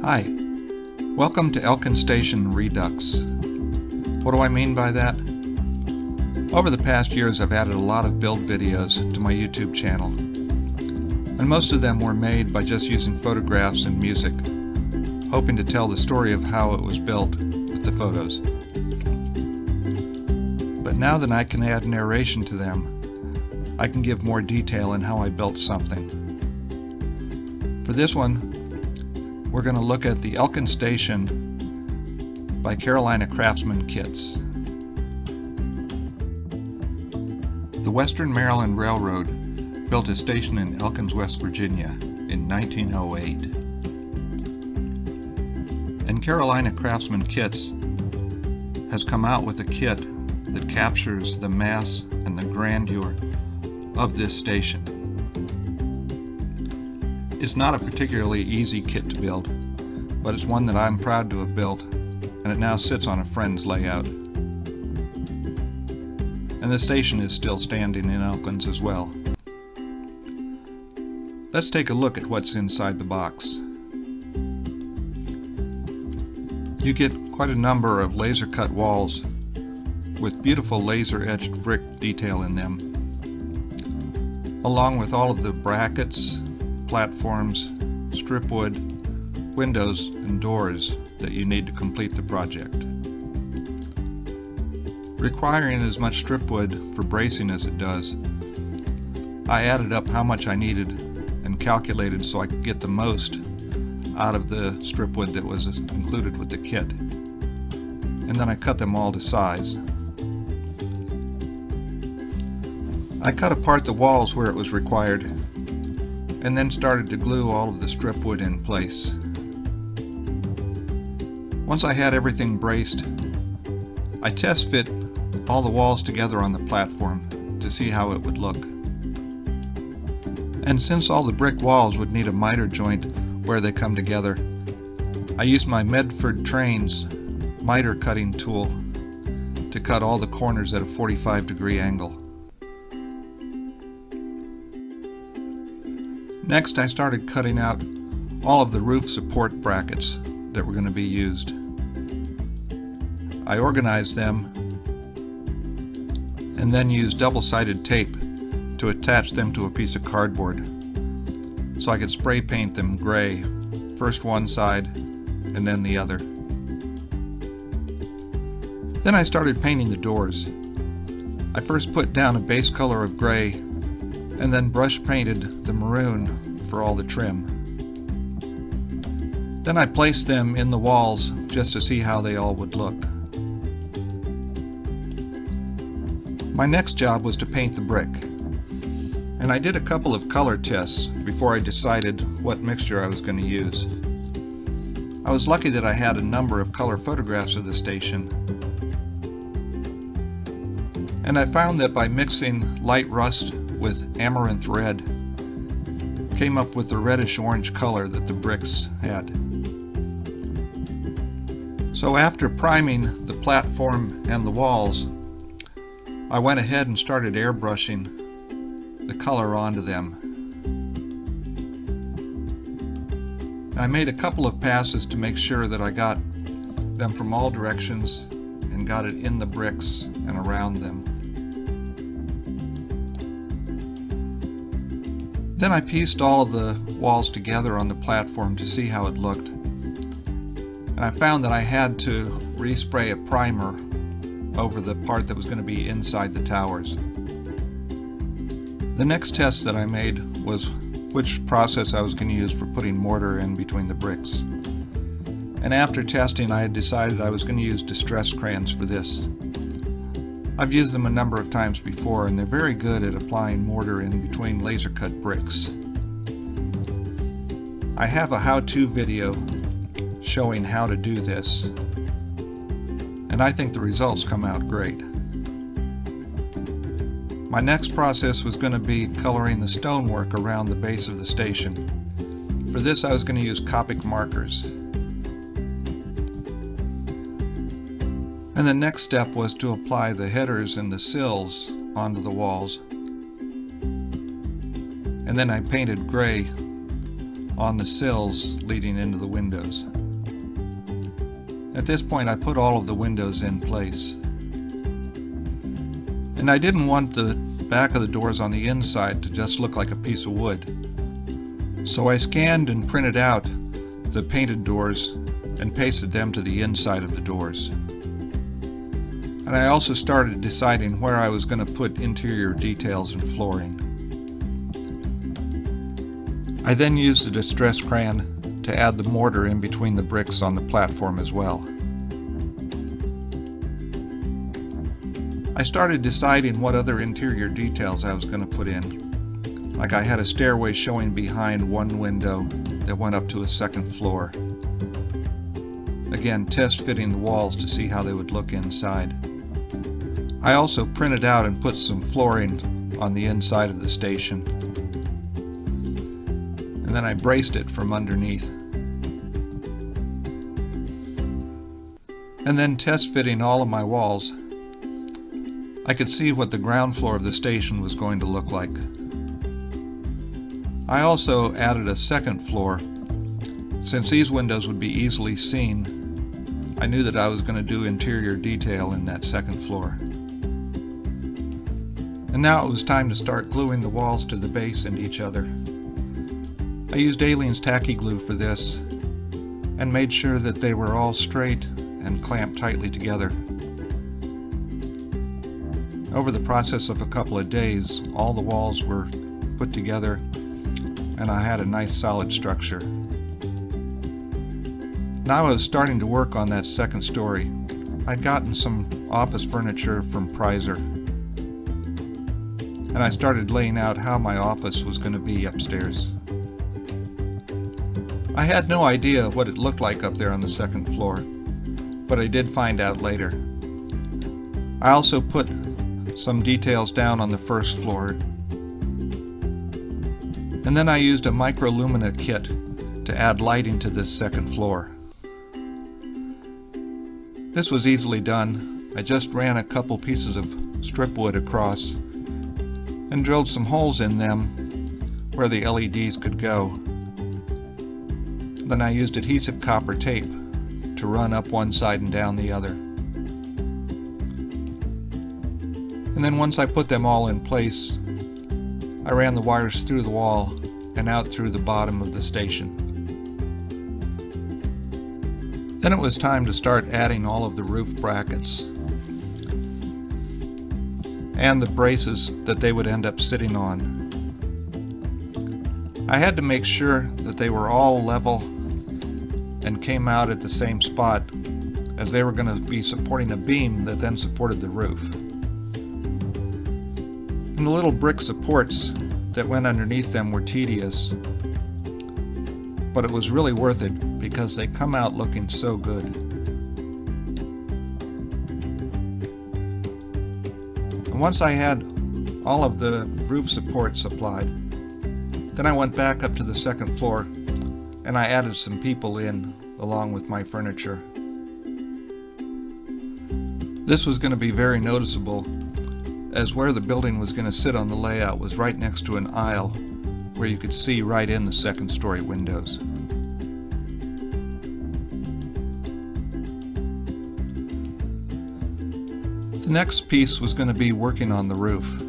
Hi, welcome to Elkins Station Redux. What do I mean by that? Over the past years I've added a lot of build videos to my YouTube channel, and most of them were made by just using photographs and music, hoping to tell the story of how it was built with the photos. But now that I can add narration to them, I can give more detail in how I built something. For this one, we're going to look at the Elkins Station by Craftsman kits. The Western Maryland Railroad built a station in Elkins, West Virginia in 1908. And Craftsman Kits has come out with a kit that captures the mass and the grandeur of this station. It's not a particularly easy kit to build, but it's one that I'm proud to have built, and it now sits on a friend's layout. And the station is still standing in Elkins as well. Let's take a look at what's inside the box. You get quite a number of laser cut walls with beautiful laser etched brick detail in them, along with all of the brackets, platforms, strip wood, windows, and doors that you need to complete the project. Requiring as much strip wood for bracing as it does, I added up how much I needed and calculated so I could get the most out of the strip wood that was included with the kit. And then I cut them all to size. I cut apart the walls where it was required, and then started to glue all of the strip wood in place. Once I had everything braced, I test fit all the walls together on the platform to see how it would look. And since all the brick walls would need a miter joint where they come together, I used my Medford Trains miter cutting tool to cut all the corners at a 45-degree angle. Next, I started cutting out all of the roof support brackets that were going to be used. I organized them and then used double-sided tape to attach them to a piece of cardboard so I could spray paint them gray, first one side and then the other. Then I started painting the doors. I first put down a base color of gray and then brush painted the maroon for all the trim. Then I placed them in the walls just to see how they all would look. My next job was to paint the brick, and I did a couple of color tests before I decided what mixture I was going to use. I was lucky that I had a number of color photographs of the station, and I found that by mixing light rust with amaranth red, came up with the reddish-orange color that the bricks had. So after priming the platform and the walls, I went ahead and started airbrushing the color onto them. I made a couple of passes to make sure that I got them from all directions and got it in the bricks and around them. Then I pieced all of the walls together on the platform to see how it looked, and I found that I had to respray a primer over the part that was going to be inside the towers. The next test that I made was which process I was going to use for putting mortar in between the bricks. And after testing, I had decided I was going to use distress crayons for this. I've used them a number of times before, and they're very good at applying mortar in between laser cut bricks. I have a how-to video showing how to do this, and I think the results come out great. My next process was going to be coloring the stonework around the base of the station. For this I was going to use Copic markers. And the next step was to apply the headers and the sills onto the walls. And then I painted gray on the sills leading into the windows. At this point, I put all of the windows in place. And I didn't want the back of the doors on the inside to just look like a piece of wood. So I scanned and printed out the painted doors and pasted them to the inside of the doors. And I also started deciding where I was going to put interior details and flooring. I then used a distress crayon to add the mortar in between the bricks on the platform as well. I started deciding what other interior details I was going to put in. Like I had a stairway showing behind one window that went up to a second floor. Again, test fitting the walls to see how they would look inside. I also printed out and put some flooring on the inside of the station. And then I braced it from underneath. And then test fitting all of my walls, I could see what the ground floor of the station was going to look like. I also added a second floor. Since these windows would be easily seen, I knew that I was going to do interior detail in that second floor. And now it was time to start gluing the walls to the base and each other. I used Elkins tacky glue for this and made sure that they were all straight and clamped tightly together. Over the process of a couple of days, all the walls were put together and I had a nice solid structure. Now I was starting to work on that second story. I'd gotten some office furniture from Prizer, and I started laying out how my office was going to be upstairs. I had no idea what it looked like up there on the second floor, but I did find out later. I also put some details down on the first floor, and then I used a microlumina kit to add lighting to this second floor. This was easily done. I just ran a couple pieces of strip wood across and drilled some holes in them where the LEDs could go. Then I used adhesive copper tape to run up one side and down the other. And then once I put them all in place, I ran the wires through the wall and out through the bottom of the station. Then it was time to start adding all of the roof brackets and the braces that they would end up sitting on. I had to make sure that they were all level and came out at the same spot, as they were going to be supporting a beam that then supported the roof. And the little brick supports that went underneath them were tedious, but it was really worth it because they come out looking so good. And once I had all of the roof supports applied, then I went back up to the second floor and I added some people in along with my furniture. This was going to be very noticeable, as where the building was going to sit on the layout was right next to an aisle where you could see right in the second story windows. The next piece was going to be working on the roof,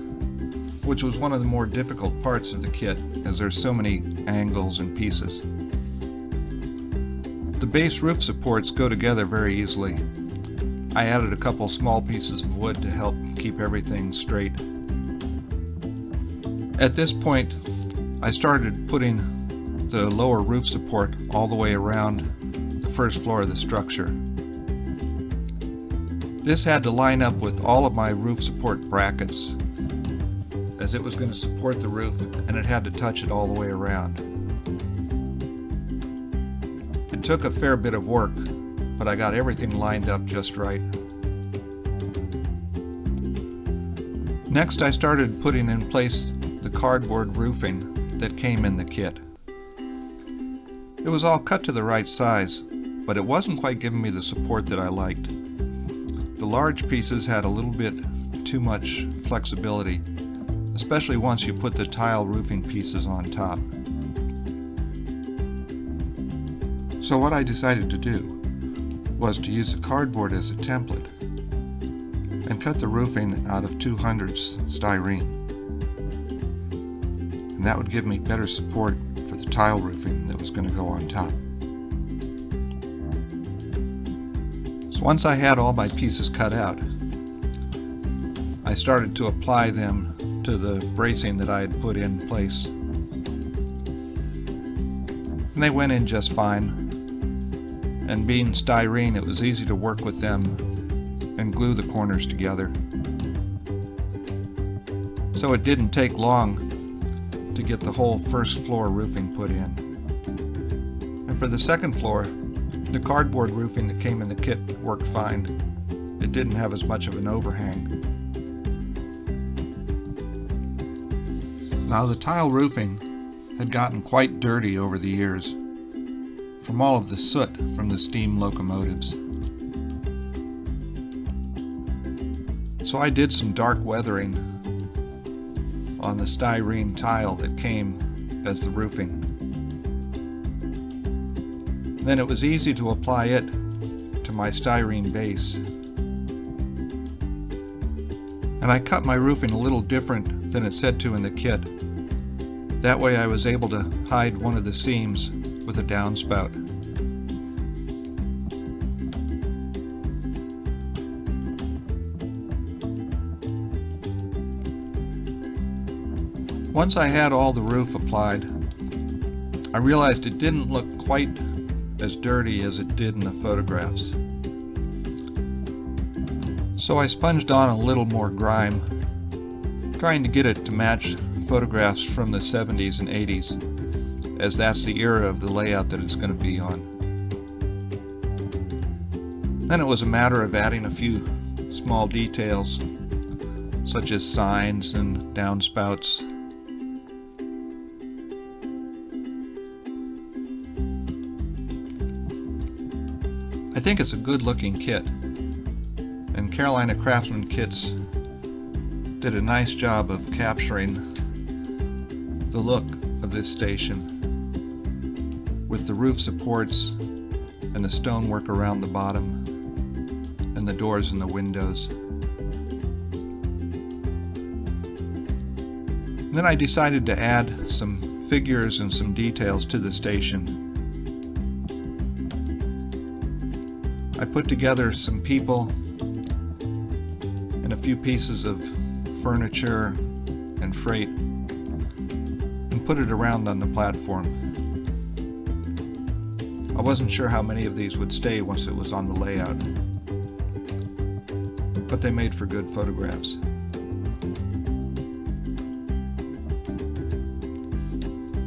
which was one of the more difficult parts of the kit, as there's so many angles and pieces. The base roof supports go together very easily. I added a couple small pieces of wood to help keep everything straight. At this point, I started putting the lower roof support all the way around the first floor of the structure. This had to line up with all of my roof support brackets, as it was going to support the roof and it had to touch it all the way around. It took a fair bit of work, but I got everything lined up just right. Next, I started putting in place the cardboard roofing that came in the kit. It was all cut to the right size, but it wasn't quite giving me the support that I liked. The large pieces had a little bit too much flexibility, especially once you put the tile roofing pieces on top. So what I decided to do was to use the cardboard as a template and cut the roofing out of 2/100 styrene. And that would give me better support for the tile roofing that was going to go on top. So once I had all my pieces cut out, I started to apply them to the bracing that I had put in place. And they went in just fine. And being styrene, it was easy to work with them and glue the corners together. So it didn't take long to get the whole first floor roofing put in. And for the second floor, the cardboard roofing that came in the kit worked fine. It didn't have as much of an overhang. Now the tile roofing had gotten quite dirty over the years from all of the soot from the steam locomotives. So I did some dark weathering on the styrene tile that came as the roofing. Then it was easy to apply it to my styrene base. And I cut my roofing a little different than it said to in the kit. That way I was able to hide one of the seams with a downspout. Once I had all the roof applied, I realized it didn't look quite as dirty as it did in the photographs. So I sponged on a little more grime, trying to get it to match photographs from the 70s and 80s, as that's the era of the layout that it's going to be on. Then it was a matter of adding a few small details, such as signs and downspouts. I think it's a good looking kit, and Carolina Craftsman kits did a nice job of capturing the look of this station with the roof supports and the stonework around the bottom and the doors and the windows. And then I decided to add some figures and some details to the station. I put together some people and a few pieces of furniture and freight and put it around on the platform. I wasn't sure how many of these would stay once it was on the layout, but they made for good photographs.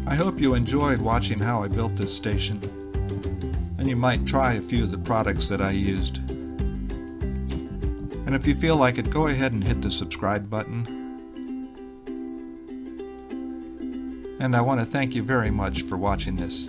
I hope you enjoyed watching how I built this station, and you might try a few of the products that I used. And if you feel like it, go ahead and hit the subscribe button. And I want to thank you very much for watching this.